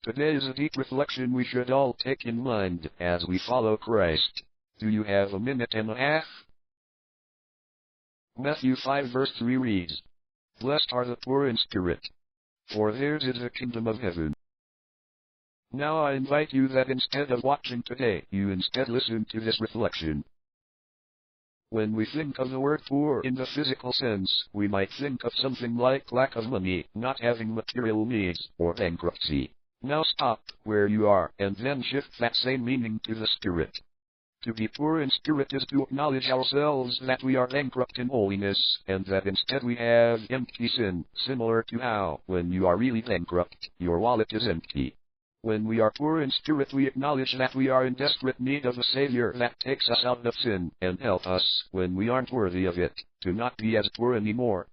Today is a deep reflection we should all take in mind as we follow Christ. Do you have a minute and a half? Matthew 5 verse 3 reads, "Blessed are the poor in spirit, for theirs is the kingdom of heaven." Now I invite you that instead of watching today, you instead listen to this reflection. When we think of the word poor in the physical sense, we might think of something like lack of money, not having material needs, or bankruptcy. Now stop where you are, and then shift that same meaning to the spirit. To be poor in spirit is to acknowledge ourselves that we are bankrupt in holiness, and that instead we have empty sin, similar to how, when you are really bankrupt, your wallet is empty. When we are poor in spirit, we acknowledge that we are in desperate need of a Savior that takes us out of sin, and help us, when we aren't worthy of it, to not be as poor anymore.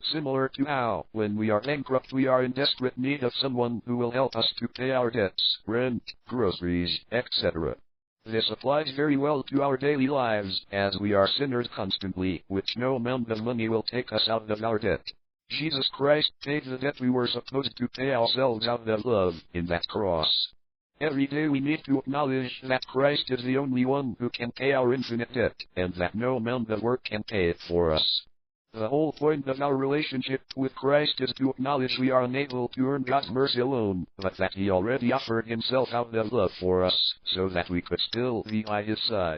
Similar to how, when we are bankrupt, we are in desperate need of someone who will help us to pay our debts, rent, groceries, etc. This applies very well to our daily lives, as we are sinners constantly, which no amount of money will take us out of our debt. Jesus Christ paid the debt we were supposed to pay ourselves out of love, in that cross. Every day we need to acknowledge that Christ is the only one who can pay our infinite debt, and that no amount of work can pay it for us. The whole point of our relationship with Christ is to acknowledge we are unable to earn God's mercy alone, but that He already offered Himself out of love for us, so that we could still be by His side.